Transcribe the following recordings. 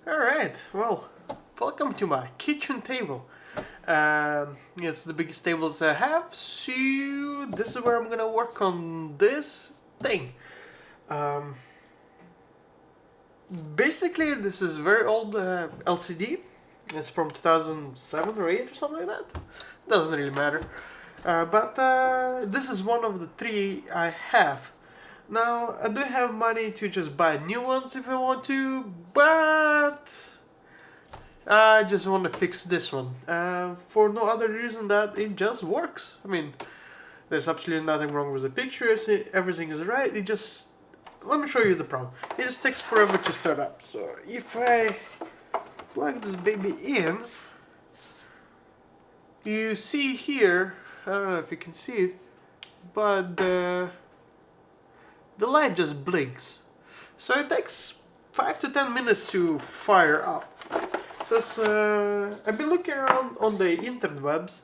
Alright, well, welcome to my kitchen table. It's the biggest tables I have, so this is where I'm gonna work on this thing. Basically, this is very old LCD. It's from 2007 or 8 or something like that. Doesn't really matter. But this is one of the three I have. Now, I do have money to just buy new ones if I want to, but I just want to fix this one for no other reason that it just works. I mean, there's absolutely nothing wrong with the pictures, everything is right, it just... Let me show you the problem. It just takes forever to start up. So if I plug this baby in, you see here, I don't know if you can see it, but the light just blinks. So it takes 5 to 10 minutes to fire up. So it's, I've been looking around on the interwebs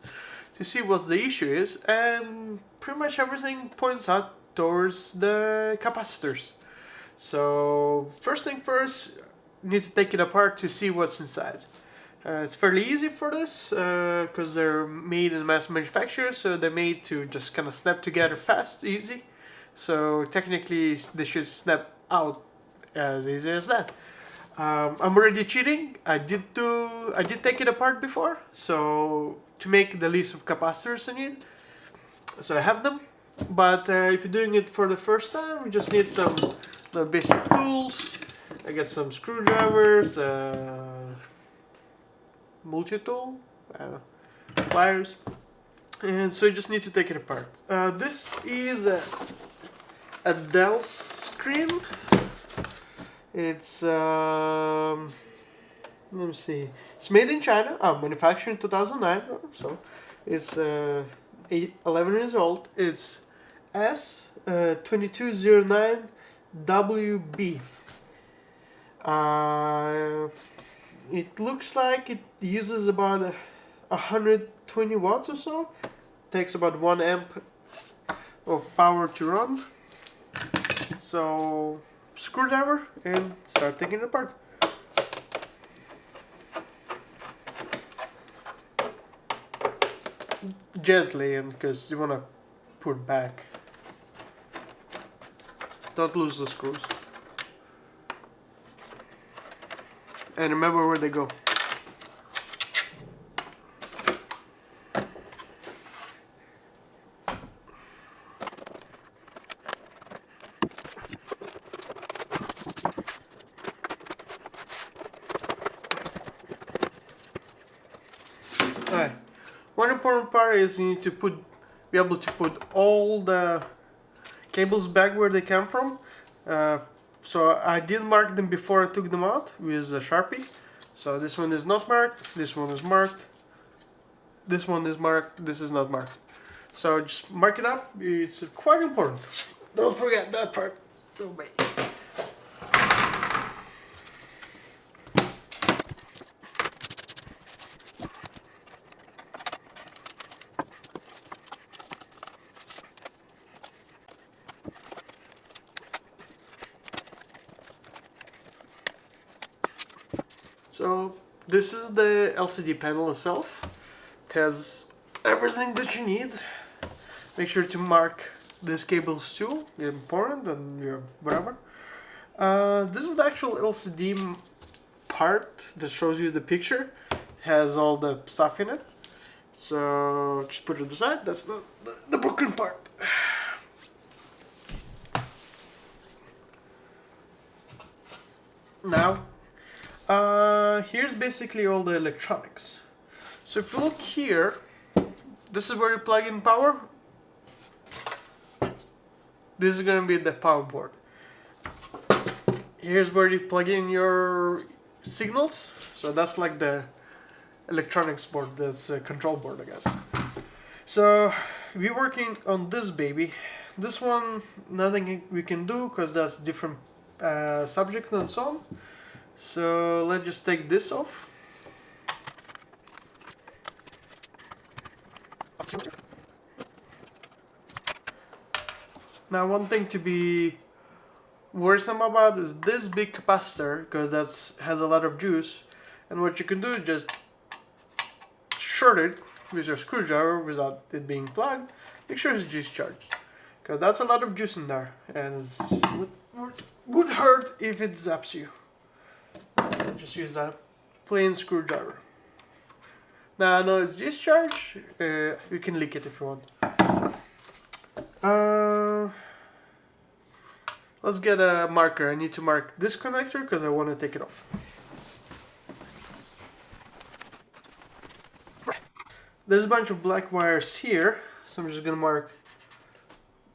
to see what the issue is, and pretty much everything points out towards the capacitors. So first thing first, you need to take it apart to see what's inside. It's fairly easy for this because they're made in mass manufacture, so they're made to just kind of snap together fast, easy. So technically they should snap out as easy as that. I'm already cheating. I did take it apart before, so to make the list of capacitors I need. So I have them, but if you're doing it for the first time, you just need some basic tools. I got some screwdrivers, multi-tool, I don't know, pliers, and so you just need to take it apart. This is a Dell screen. It's let me see. It's made in China. Manufactured in 2009. So it's 11 years old. It's S2209Wb. It looks like it uses about 120 watts or so. Takes about 1 amp of power to run. So screwdriver and start taking it apart. Gently, and because you want to put it back. Don't lose the screws. And remember where they go. Alright. One important part is you need to be able to put all the cables back where they come from. So I did mark them before I took them out with a Sharpie. So this one is not marked, this one is marked, this one is marked, this is not marked. So just mark it up, it's quite important. Don't forget that part. So wait. So this is the LCD panel itself. It has everything that you need. Make sure to mark these cables too, they're important, and whatever. This is the actual LCD part that shows you the picture. It has all the stuff in it. So just put it aside, that's the broken part. Now, here's basically all the electronics. So if you look here, this is where you plug in power. This is going to be the power board. Here's where you plug in your signals. So that's like the electronics board, that's a control board, I guess. So we're working on this baby. This one, nothing we can do because that's different subject and so on. So let's just take this off. Now one thing to be worrisome about is this big capacitor, because that has a lot of juice, and what you can do is just short it with your screwdriver without it being plugged. Make sure it's discharged, because that's a lot of juice in there, and it would hurt if it zaps you. Just use a plain screwdriver. Now I know it's discharged. You can leak it if you want. Let's get a marker. I need to mark this connector because I want to take it off. There's a bunch of black wires here, so I'm just gonna mark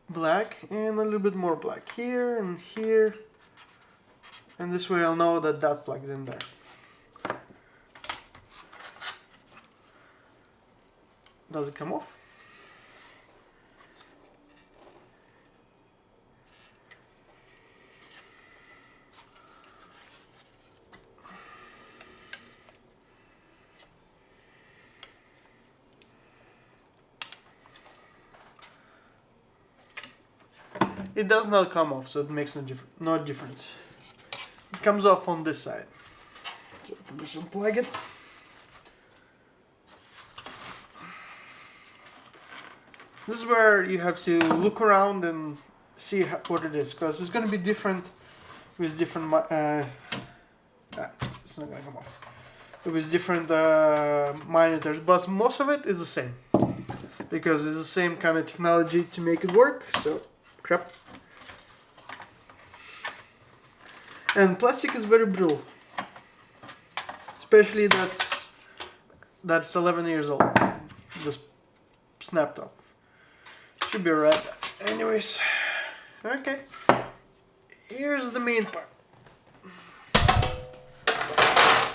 black and a little bit more black here and here, and this way I'll know that that plugs in there. Does it come off? It does not come off, so it makes no difference. It comes off on this side. So just unplug it. This is where you have to look around and see what it is, because it's going to be different with different. It's not going to come off. With different monitors, but most of it is the same, because it's the same kind of technology to make it work. So, crap. And plastic is very brittle, especially that's 11 years old. Just snapped off. Should be alright. Anyways, okay. Here's the main part.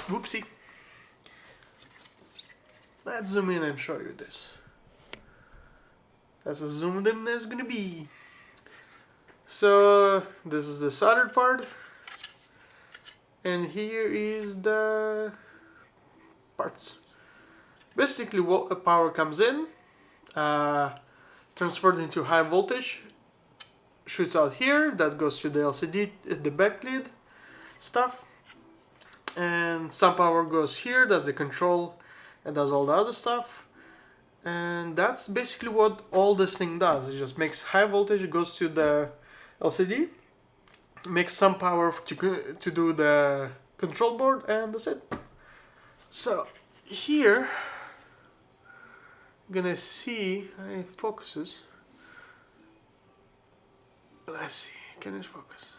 Whoopsie. Let's zoom in and show you this. That's as zoomed in as gonna be. So this is the soldered part, and here is the parts. Basically, what power comes in, transferred into high voltage, shoots out here. That goes to the LCD, the backlit stuff, and some power goes here. That's the control, and does all the other stuff. And that's basically what all this thing does. It just makes high voltage, it goes to the LCD, makes some power to do the control board, and that's it. So here, I'm gonna see, it focuses. Let's see, can it focus?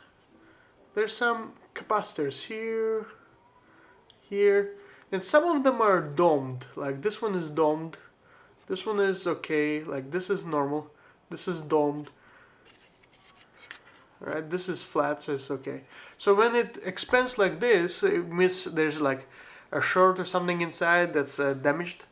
There's some capacitors here, here, and some of them are domed. Like this one is domed. This one is okay, like this is normal. This is domed. Alright, this is flat, so it's okay. So when it expands like this, it means there's like a short or something inside that's damaged.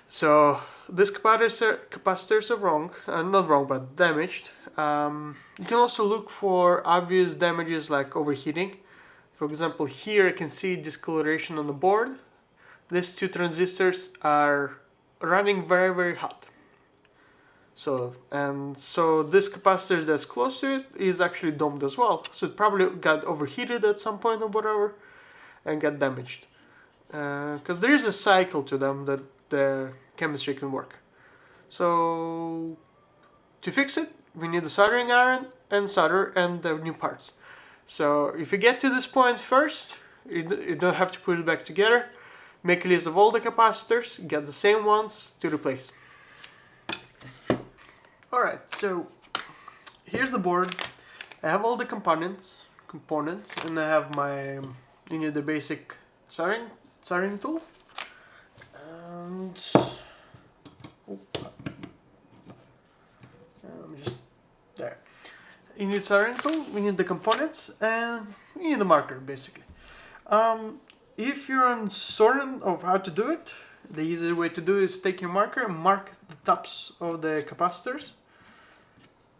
So these capacitors are wrong, not wrong, but damaged. You can also look for obvious damages like overheating. For example, here I can see discoloration on the board. These two transistors are running very, very hot. So this capacitor that's close to it is actually domed as well. So it probably got overheated at some point or whatever and got damaged. Because there is a cycle to them that the chemistry can work. So to fix it, we need the soldering iron and solder and the new parts. So if you get to this point first, you don't have to put it back together. Make a list of all the capacitors, get the same ones to replace. Alright, so here's the board. I have all the components, and I have you need the basic soldering tool. And there. You need soldering tool, we need the components, and we need the marker basically. If you're uncertain of how to do it, the easiest way to do it is take your marker and mark the tops of the capacitors,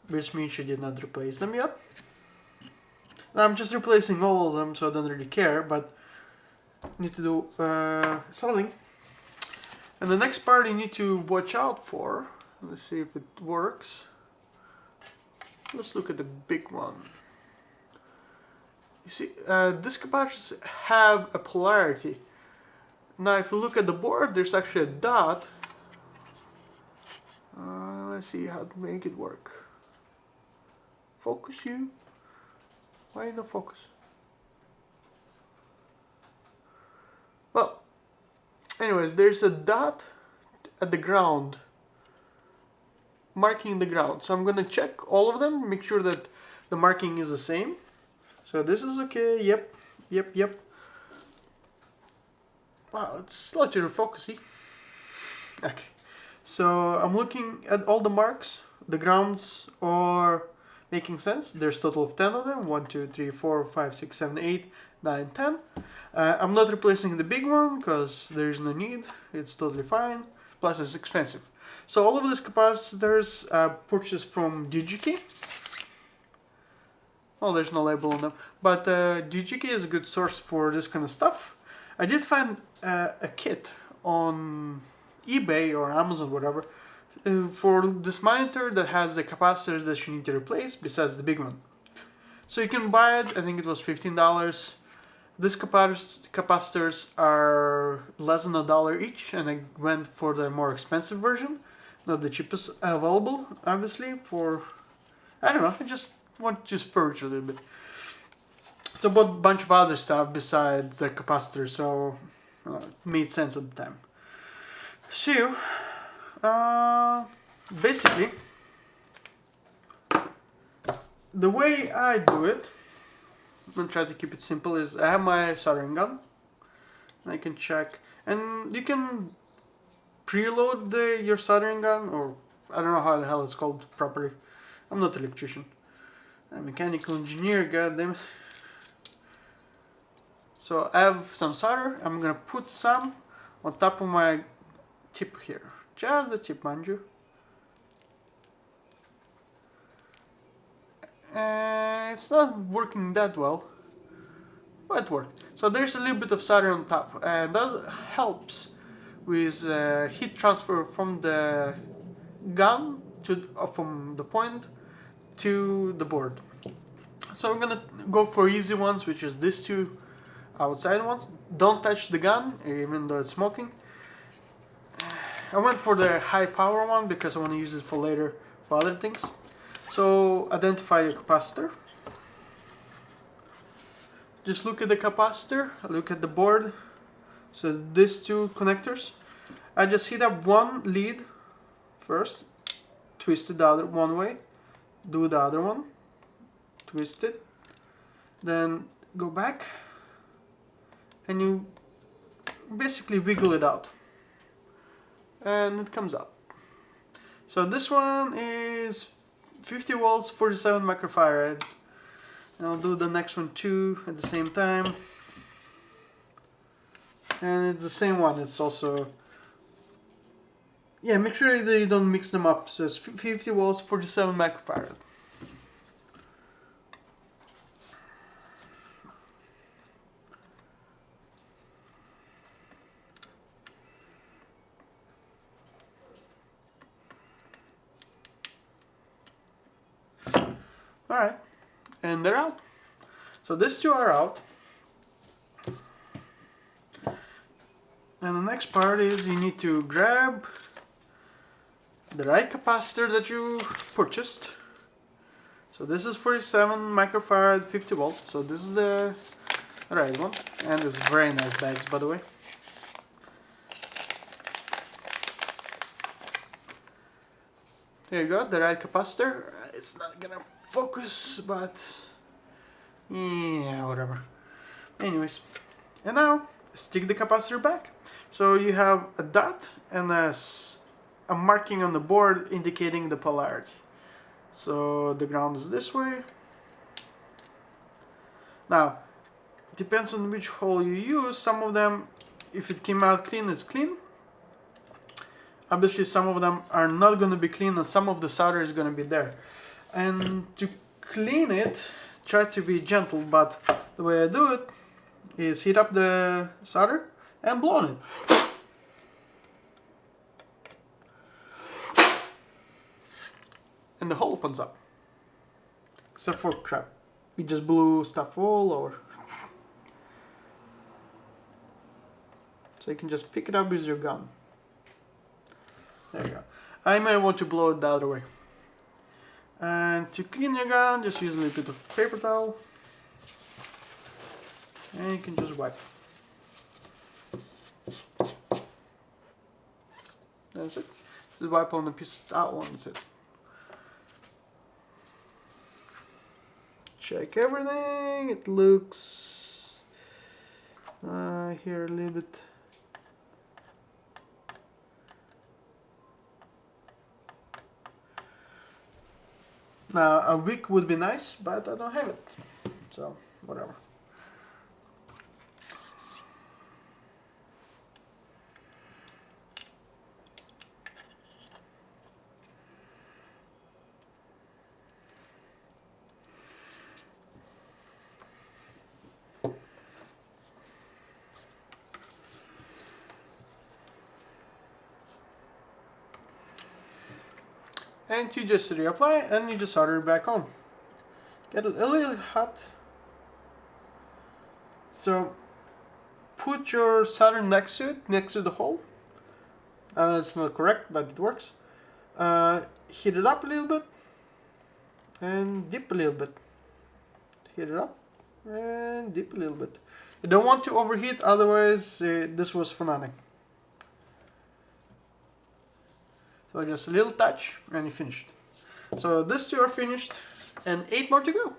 which means you did not replace them yet. Now I'm just replacing all of them, so I don't really care, but you need to do soldering. And the next part you need to watch out for, let's see if it works. Let's look at the big one. You see, these capacitors have a polarity. Now if you look at the board, there's actually a dot. Let's see how to make it work. Focus you. Why no focus? Well, anyways, there's a dot at the ground, marking the ground. So I'm gonna check all of them, make sure that the marking is the same. So this is okay, yep. Wow, it's slightly focusy. Okay. So I'm looking at all the marks. The grounds are making sense. There's a total of 10 of them. 1, 2, 3, 4, 5, 6, 7, 8, 9, 10. I'm not replacing the big one because there is no need. It's totally fine. Plus it's expensive. So all of these capacitors purchased from DigiKey. Well, there's no label on them. But DigiKey is a good source for this kind of stuff. I did find a kit on eBay or Amazon, whatever, for this monitor that has the capacitors that you need to replace besides the big one. So you can buy it, I think it was $15. These capacitors are less than $1 each, and I went for the more expensive version, not the cheapest available, obviously, for, I don't know, I just want to spurge a little bit. So I bought a bunch of other stuff besides the capacitor, so it made sense at the time. So, basically, the way I do it, I'm gonna try to keep it simple, is I have my soldering gun, and I can check, and you can preload your soldering gun, or I don't know how the hell it's called properly. I'm not an electrician. I'm a mechanical engineer, goddammit. So I have some solder. I'm gonna put some on top of my tip here. Just the tip, mind you. It's not working that well, but it worked. So there's a little bit of solder on top, and that helps with heat transfer from the gun to from the point to the board. So I'm gonna go for easy ones, which is these two outside ones. Don't touch the gun, even though it's smoking. I went for the high power one because I want to use it for later for other things. So identify your capacitor. Just look at the capacitor, look at the board. So these two connectors. I just heat up one lead first, twist it the other one way, do the other one, twist it, then go back, and you basically wiggle it out. And it comes out. So this one is 50 volts, 47 microfarads. And I'll do the next one too at the same time. And it's the same one. It's also, yeah, make sure that you don't mix them up. So it's 50 volts, 47 microfarad. Alright, and they're out. So these two are out. And the next part is you need to grab the right capacitor that you purchased. So this is 47 microfarad, 50 volts. So this is the right one. And it's very nice bags, by the way. There you go, the right capacitor. It's not gonna focus, but yeah, whatever. Anyways, and now stick the capacitor back. So you have a dot and a marking on the board indicating the polarity. So the ground is this way. Now, it depends on which hole you use. Some of them, if it came out clean, it's clean. Obviously some of them are not going to be clean, and some of the solder is going to be there. And to clean it, try to be gentle, but the way I do it is heat up the solder and blow on it. And the hole opens up. Except for crap. we just blew stuff all over. So you can just pick it up with your gun. There you go. I might want to blow it the other way. And to clean your gun, just use a little bit of paper towel. And you can just wipe. That's it. Just wipe on a piece of towel and that's it. Check everything. It looks here a little bit. Now a wick would be nice, but I don't have it, so whatever. And you just reapply and you just solder it back on. Get it a little hot. So put your solder next to it, next to the hole. That's not correct, but it works. Heat it up a little bit and dip a little bit. Heat it up and dip a little bit. You don't want to overheat, otherwise this was for nothing. So just a little touch and you're finished. So these two are finished and 8 more to go.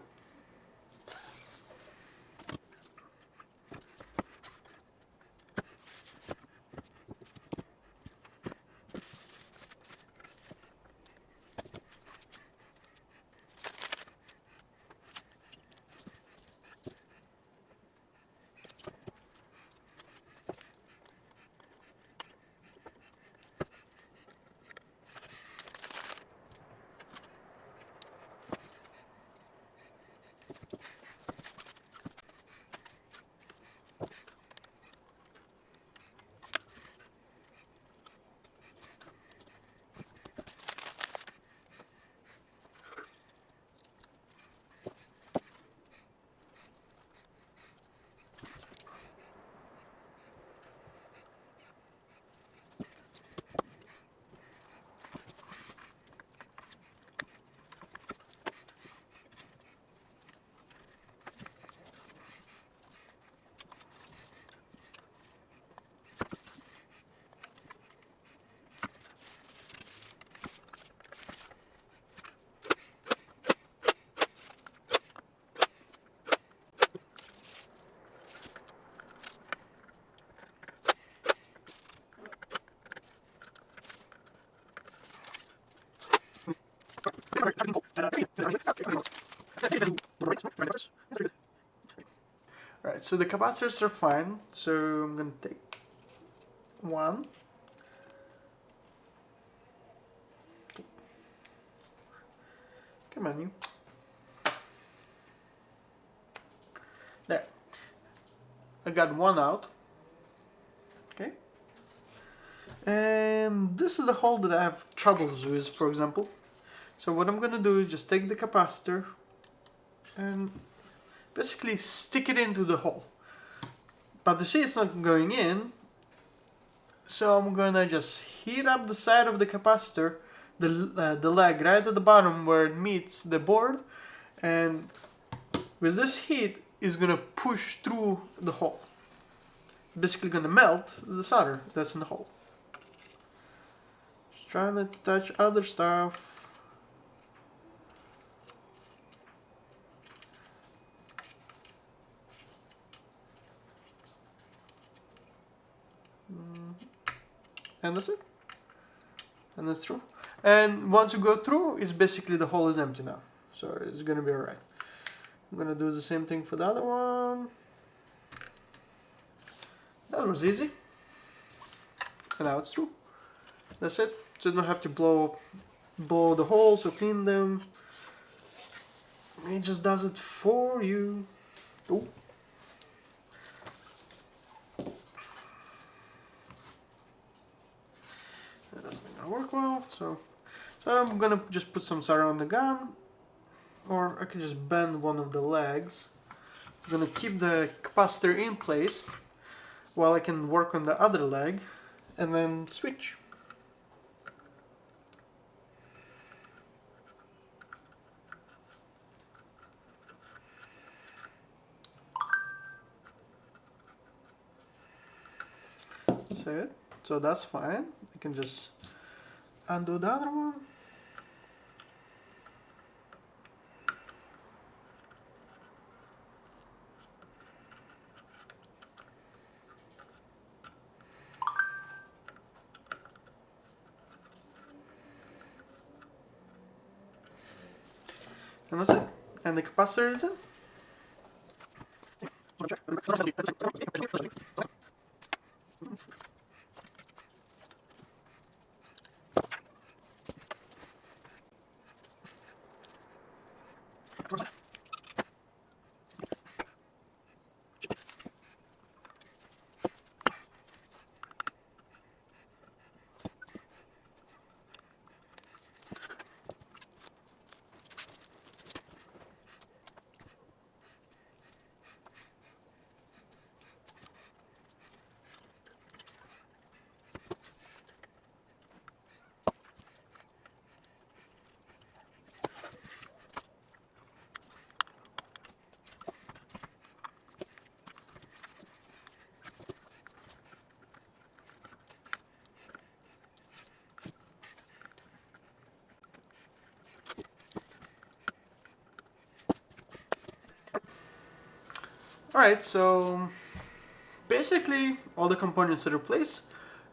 Alright, so the capacitors are fine, so I'm going to take one. Come on, you. There. I got one out. Okay. And this is a hole that I have troubles with, for example. So what I'm going to do is just take the capacitor and basically stick it into the hole. But you see it's not going in, so I'm gonna just heat up the side of the capacitor, the leg right at the bottom where it meets the board, and with this heat is gonna push through the hole. Basically gonna melt the solder that's in the hole. Just trying to touch other stuff. And that's it. And that's true. And once you go through, it's basically the hole is empty now. So it's gonna be alright. I'm gonna do the same thing for the other one. That was easy. And now it's through. That's it. So you don't have to blow the holes or clean them. It just does it for you. Oh. That's not gonna work well, so I'm gonna just put some solder on the gun or I can just bend one of the legs. I'm gonna keep the capacitor in place while I can work on the other leg and then switch. That's it. So that's fine. I can just undo the other one. And that's it. And the capacitor is in. Alright, so basically all the components are replaced.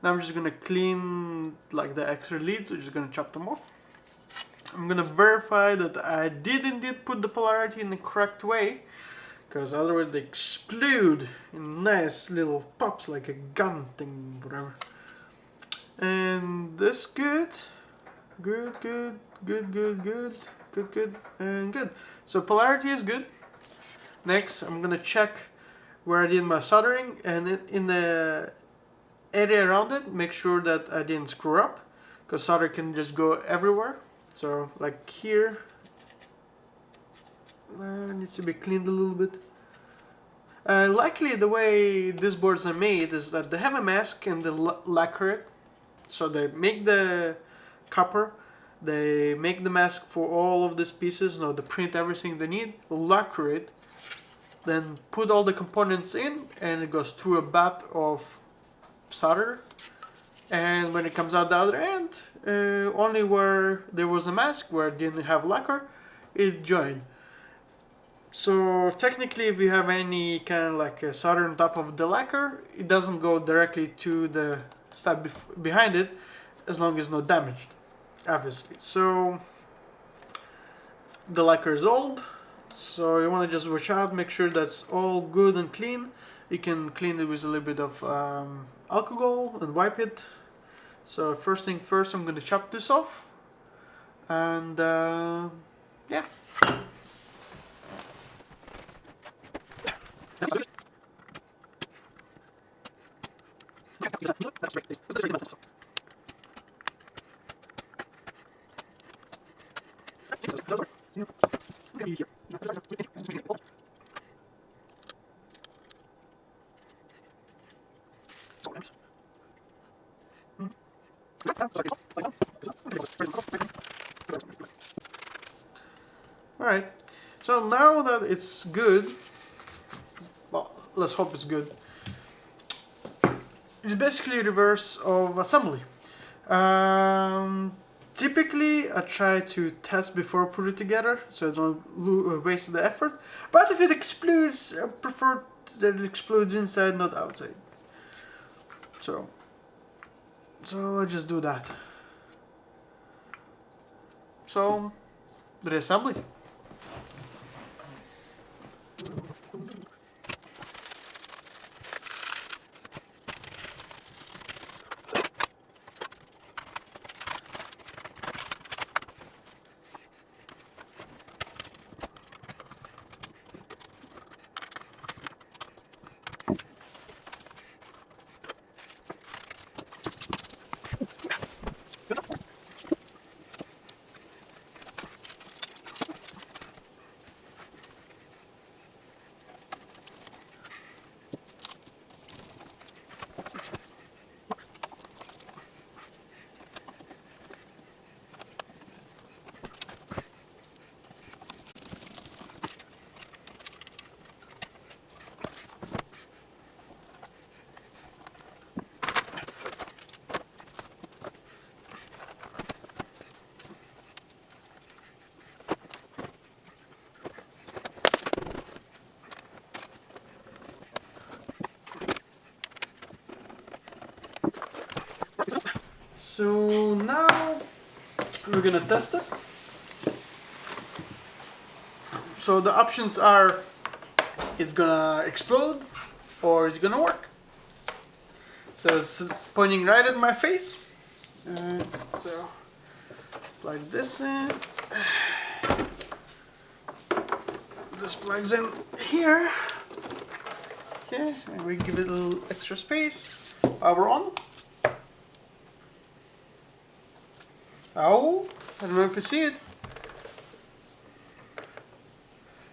Now I'm just gonna clean like the extra leads, I'm just gonna chop them off. I'm gonna verify that I did indeed put the polarity in the correct way, because otherwise they explode in nice little pops like a gun thing, whatever. And this good. Good, and good. So polarity is good. Next, I'm gonna check where I did my soldering, and in the area around it, make sure that I didn't screw up, because solder can just go everywhere. So like here, needs to be cleaned a little bit. Luckily, the way these boards are made is that they have a mask and they lacquer it. So they make the copper, they make the mask for all of these pieces, they print everything they need, lacquer it, then put all the components in, and it goes through a bath of solder. And when it comes out the other end, only where there was a mask, where it didn't have lacquer, it joined. So technically, if you have any kind of like a solder on top of the lacquer, it doesn't go directly to the stab behind it, as long as it's not damaged, obviously. So the lacquer is old, so you want to just watch out, make sure that's all good and clean. You can clean it with a little bit of alcohol and wipe it. So first thing first, I'm going to chop this off, and yeah. Alright, so now that it's good, well, let's hope it's good, it's basically reverse of assembly. Typically, I try to test before I put it together, so I don't waste the effort. But if it explodes, I prefer that it explodes inside, not outside. So let's just do that. So, the reassembly. So now we're gonna test it. So the options are, it's gonna explode or it's gonna work. So it's pointing right at my face. So plug this in. This plugs in here. Okay, and we give it a little extra space. Power on. Oh, I don't know if you see it.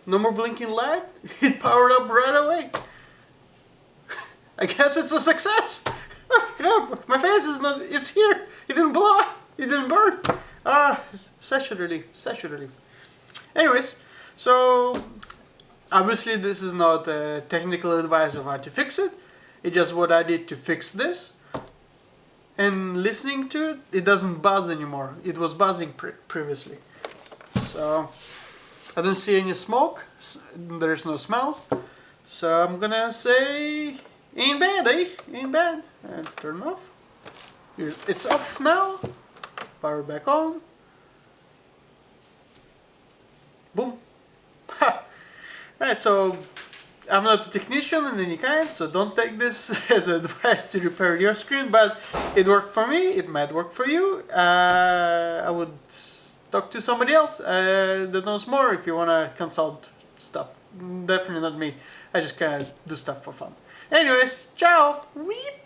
No more blinking light. It powered up right away. I guess it's a success. Crap, my face is not, it's here. It didn't blow up. It didn't burn. Session relief. Anyways, so obviously this is not a technical advice of how to fix it. It's just what I did to fix this. And listening to it, it doesn't buzz anymore. It was buzzing previously. So I don't see any smoke. There's no smell. So I'm gonna say, ain't bad, eh? Ain't bad. And turn off. It's off now. Power back on. Boom. Alright, so I'm not a technician in any kind, so don't take this as advice to repair your screen, but it worked for me, it might work for you. I would talk to somebody else that knows more if you want to consult stuff. Definitely not me. I just kind of do stuff for fun. Anyways, ciao! Weep!